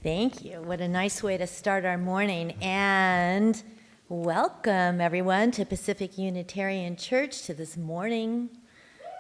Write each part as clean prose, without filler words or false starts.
Thank you. What a nice way to start our morning. And welcome, everyone, to Pacific Unitarian Church, to this morning,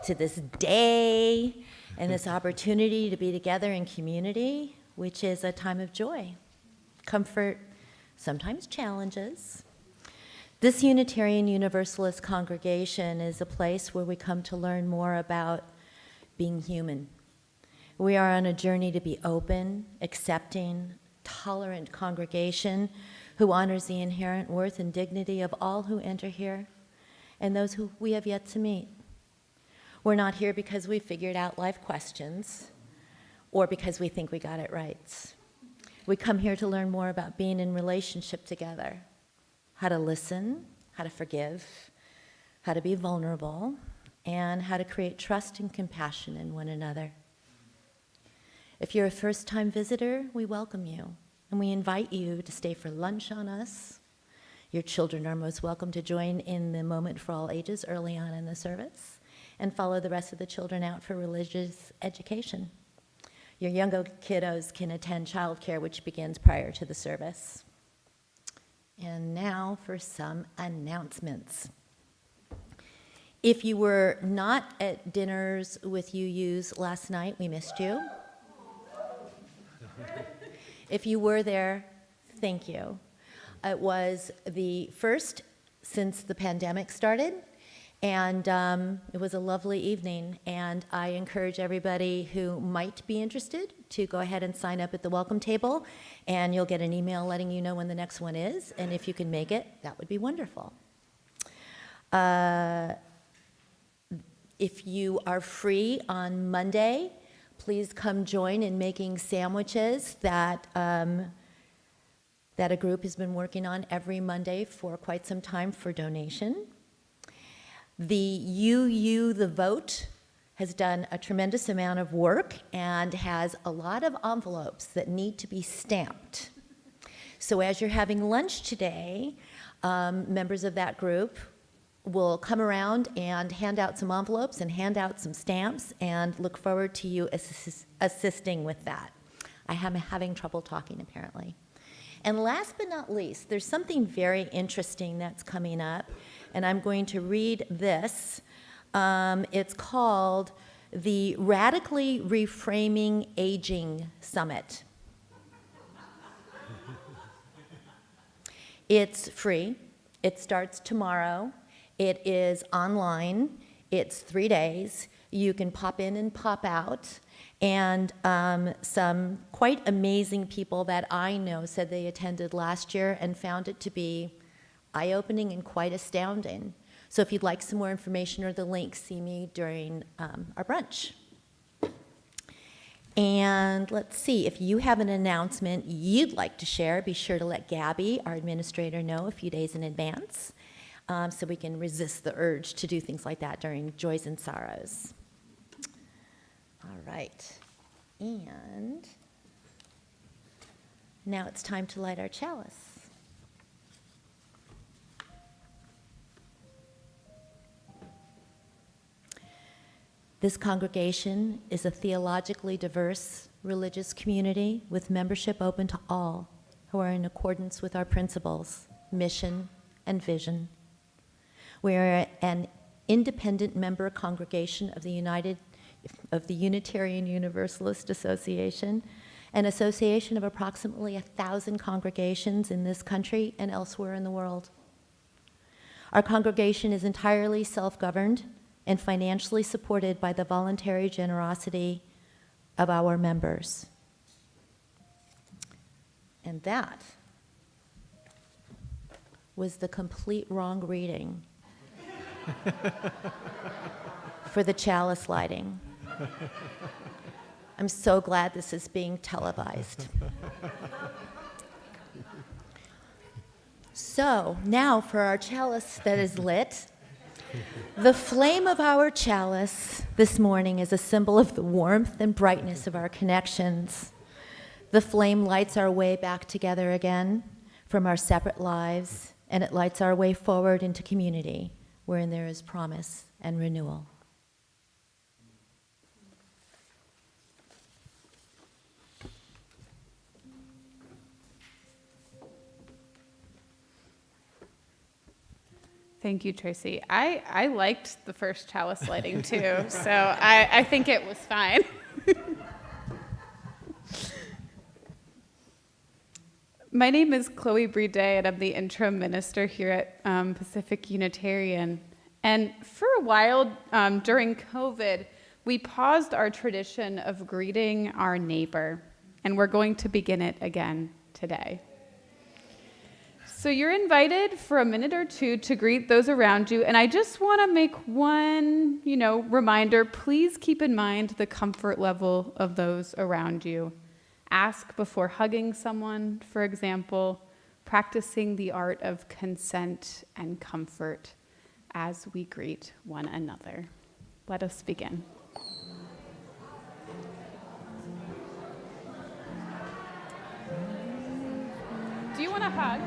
to this day, and this opportunity to be together in community, which is a time of joy, comfort, sometimes challenges. This Unitarian Universalist congregation is a place where we come to learn more about being human. We are on a journey to be open, accepting, tolerant congregation who honors the inherent worth and dignity of all who enter here and those who we have yet to meet. We're not here because we figured out life questions or because we think we got it right. We come here to learn more about being in relationship together, how to listen, how to forgive, how to be vulnerable, and how to create trust and compassion in one another. If you're a first-time visitor, we welcome you, and we invite you to stay for lunch on us. Your children are most welcome to join in the Moment for All Ages early on in the service, and follow the rest of the children out for religious education. Your younger kiddos can attend childcare, which begins prior to the service. And now for some announcements. If you were not at dinners with UUs last night, we missed you. If you were there, thank you. It was the first since the pandemic started, and it was a lovely evening, and I encourage everybody who might be interested to go ahead and sign up at the welcome table, and you'll get an email letting you know when the next one is, and if you can make it, that would be wonderful. If you are free on Monday, please come join in making sandwiches that a group has been working on every Monday for quite some time for donation. The UU The Vote has done a tremendous amount of work and has a lot of envelopes that need to be stamped. So as you're having lunch today, members of that group will come around and hand out some envelopes and hand out some stamps, and look forward to you assisting with that. I am having trouble talking, apparently. And last but not least, there's something very interesting that's coming up, and I'm going to read this. It's called the Radically Reframing Aging Summit. It's free. It starts tomorrow. It is online. It's 3 days. You can pop in and pop out. And some quite amazing people that I know said they attended last year and found it to be eye-opening and quite astounding. So if you'd like some more information or the link, see me during our brunch. And let's see, if you have an announcement you'd like to share, be sure to let Gabby, our administrator, know a few days in advance. So we can resist the urge to do things like that during joys and sorrows. All right, and now it's time to light our chalice. This congregation is a theologically diverse religious community with membership open to all who are in accordance with our principles, mission, and vision. We are an independent member congregation of the Unitarian Universalist Association, an association of approximately 1,000 congregations in this country and elsewhere in the world. Our congregation is entirely self-governed and financially supported by the voluntary generosity of our members. And that was the complete wrong reading for the chalice lighting. I'm so glad this is being televised. So now for our chalice that is lit. The flame of our chalice this morning is a symbol of the warmth and brightness of our connections. The flame lights our way back together again from our separate lives, and it lights our way forward into community, wherein there is promise and renewal. Thank you, Tracy. I liked the first chalice lighting too, so I think it was fine. My name is Chloe Briede, and I'm the interim minister here at Pacific Unitarian. And for a while during COVID, we paused our tradition of greeting our neighbor, and we're going to begin it again today. So you're invited for a minute or two to greet those around you, and I just want to make one, reminder. Please keep in mind the comfort level of those around you. Ask before hugging someone, for example, practicing the art of consent and comfort as we greet one another. Let us begin. Do you want a hug?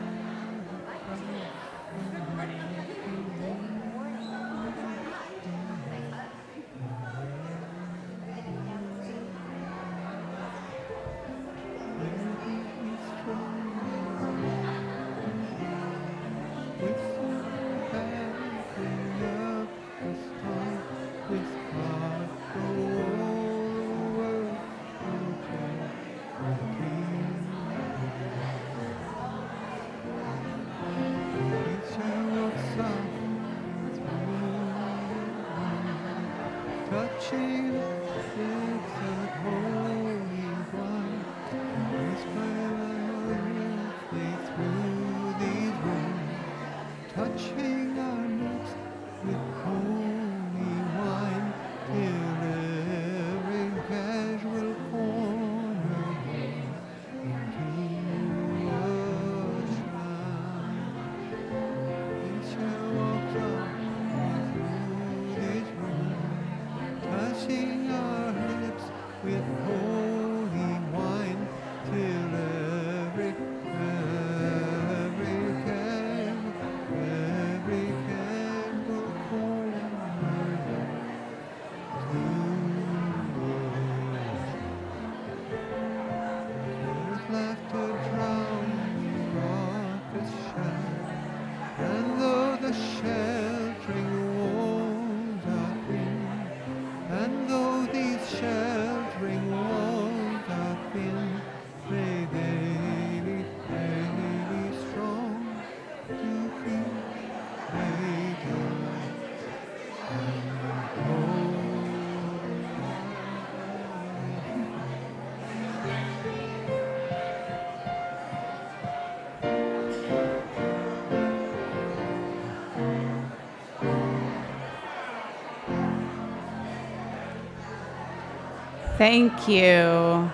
Thank you.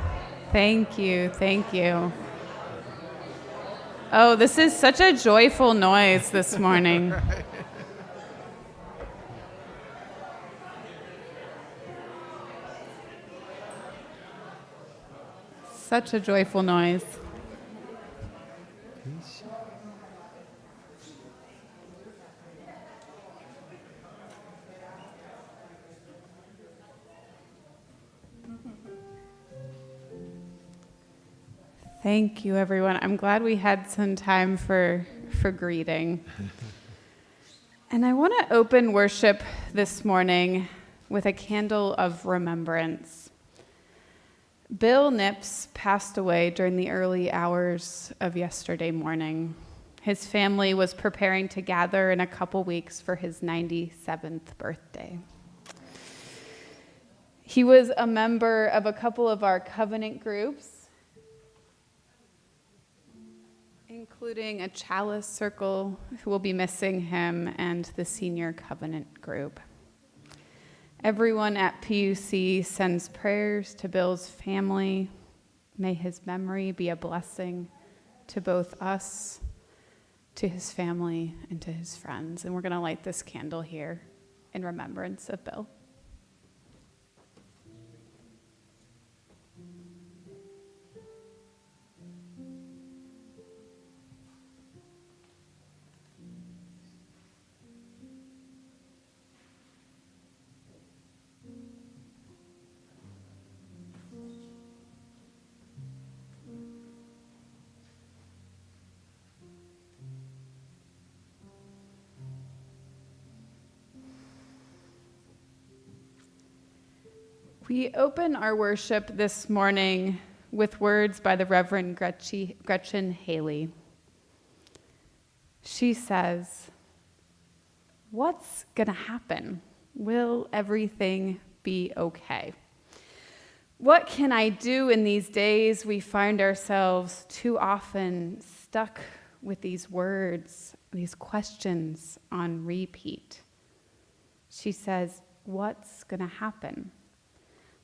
Thank you. Thank you. Oh, this is such a joyful noise this morning. Such a joyful noise. Thank you, everyone. I'm glad we had some time for greeting. And I want to open worship this morning with a candle of remembrance. Bill Nips passed away during the early hours of yesterday morning. His family was preparing to gather in a couple weeks for his 97th birthday. He was a member of a couple of our covenant groups, including a chalice circle, who will be missing him, and the senior covenant group. Everyone at PUC sends prayers to Bill's family. May his memory be a blessing to both us, to his family, and to his friends. And we're going to light this candle here in remembrance of Bill. We open our worship this morning with words by the Reverend Gretchen Haley. She says, "What's gonna happen? Will everything be okay? What can I do in these days we find ourselves too often stuck with these words, these questions on repeat?" She says, "What's gonna happen?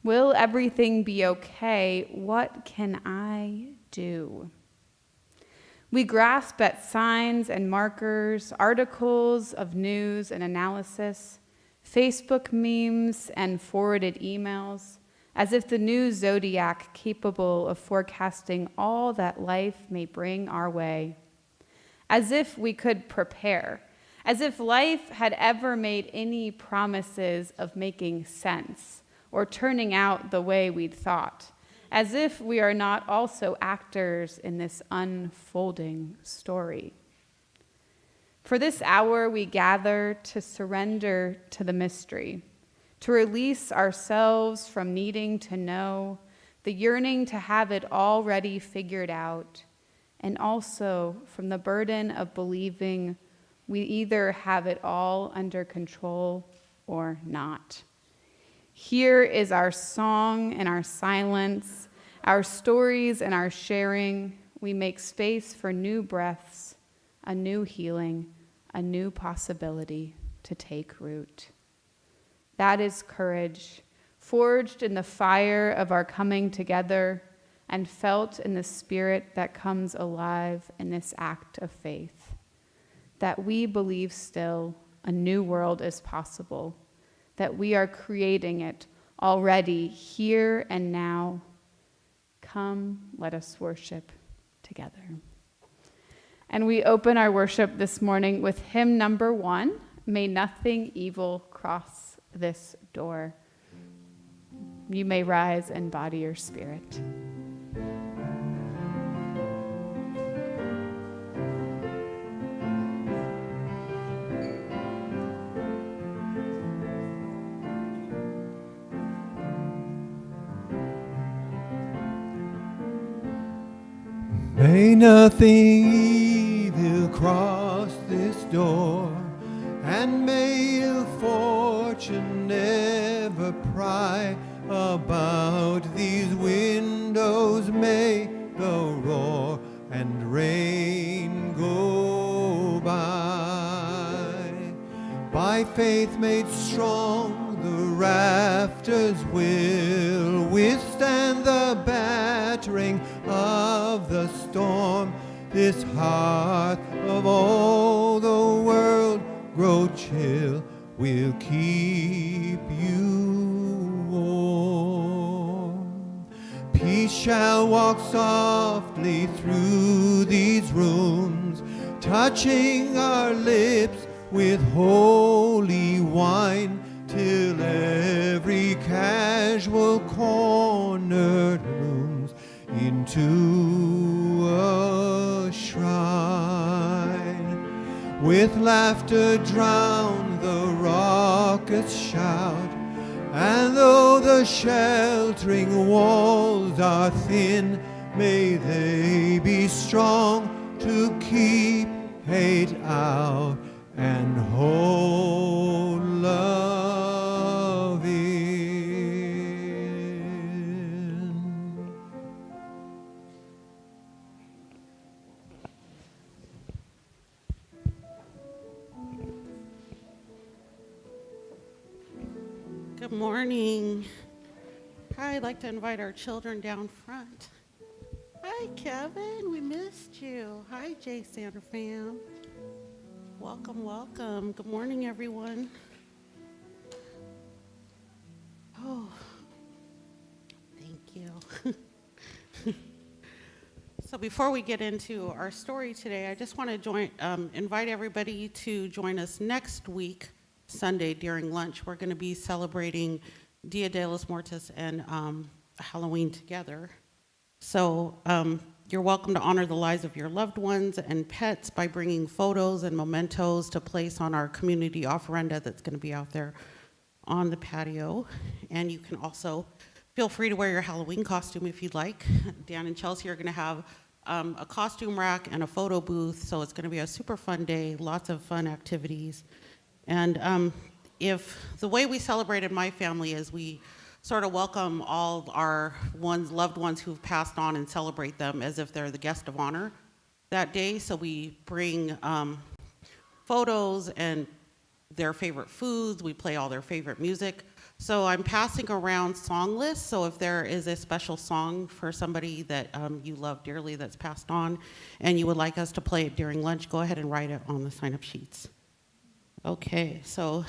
Will everything be okay? What can I do?" We grasp at signs and markers, articles of news and analysis, Facebook memes and forwarded emails, as if the new zodiac capable of forecasting all that life may bring our way. As if we could prepare, as if life had ever made any promises of making sense or turning out the way we'd thought, as if we are not also actors in this unfolding story. For this hour, we gather to surrender to the mystery, to release ourselves from needing to know, the yearning to have it already figured out, and also from the burden of believing we either have it all under control or not. Here is our song and our silence, our stories and our sharing. We make space for new breaths, a new healing, a new possibility to take root. That is courage, forged in the fire of our coming together and felt in the spirit that comes alive in this act of faith, that we believe still a new world is possible, that we are creating it already here and now. Come, let us worship together. And we open our worship this morning with hymn number 1, "May Nothing Evil Cross This Door." You may rise and body your spirit. May nothing evil cross this door, and may ill fortune never pry about these windows. May the roar and rain go by faith made strong, the rafters will withstand the battering of the storm. This heart of all the world grow chill, will keep you warm. Peace shall walk softly through these rooms, touching our lips with holy wine, till every casual corner looms into a shrine. With laughter drown the raucous shout, and though the sheltering walls are thin, may they be strong to keep hate out and hold love in. Good morning. Hi, I'd like to invite our children down front. Hi, Kevin, we missed you. Hi, Jay Sander fam. Welcome, welcome. Good morning, everyone. Oh, thank you. So before we get into our story today, I just want to invite everybody to join us next week, Sunday, during lunch. We're going to be celebrating Dia de los Muertos and Halloween together. So you're welcome to honor the lives of your loved ones and pets by bringing photos and mementos to place on our community offerenda that's going to be out there on the patio. And you can also feel free to wear your Halloween costume if you'd like. Dan and Chelsea are going to have a costume rack and a photo booth, so it's going to be a super fun day, lots of fun activities. And if the way we celebrated my family is we sort of welcome all our loved ones who've passed on and celebrate them as if they're the guest of honor that day. So we bring photos and their favorite foods. We play all their favorite music. So I'm passing around song lists. So if there is a special song for somebody that you love dearly that's passed on and you would like us to play it during lunch, go ahead and write it on the sign-up sheets. Okay, so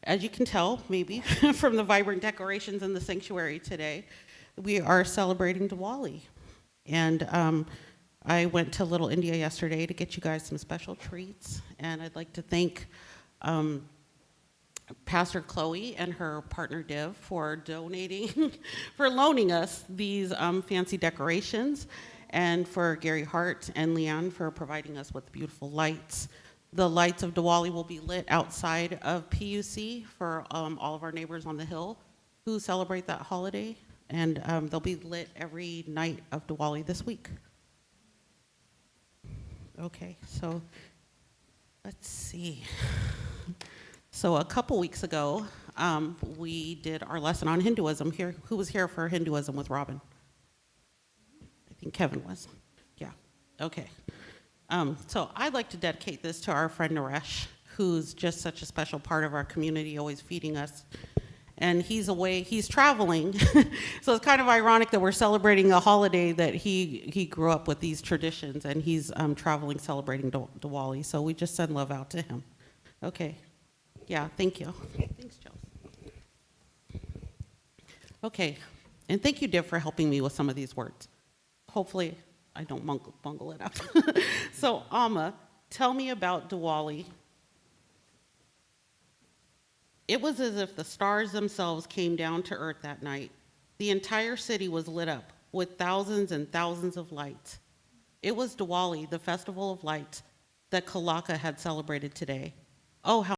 as you can tell, maybe, from the vibrant decorations in the sanctuary today, we are celebrating Diwali. And I went to Little India yesterday to get you guys some special treats. And I'd like to thank Pastor Chloe and her partner Div for donating, for loaning us these fancy decorations, and for Gary Hart and Leanne for providing us with beautiful lights. The lights of Diwali will be lit outside of PUC for all of our neighbors on the hill who celebrate that holiday, and they'll be lit every night of Diwali this week. Okay, so let's see. So a couple weeks ago, we did our lesson on Hinduism here. Who was here for Hinduism with Robin? I think Kevin was. Yeah, okay. So I'd like to dedicate this to our friend Naresh, who's just such a special part of our community, always feeding us. And he's away, he's traveling. So it's kind of ironic that we're celebrating a holiday that he grew up with these traditions, and he's traveling, celebrating Diwali. So we just send love out to him. Okay. Yeah, thank you. Thanks, Joe. Okay, and thank you, Div, for helping me with some of these words. Hopefully, I don't bungle it out. So, Amma, tell me about Diwali. It was as if the stars themselves came down to earth that night. The entire city was lit up with thousands and thousands of lights. It was Diwali, the festival of lights, that Kalaka had celebrated today. Oh, how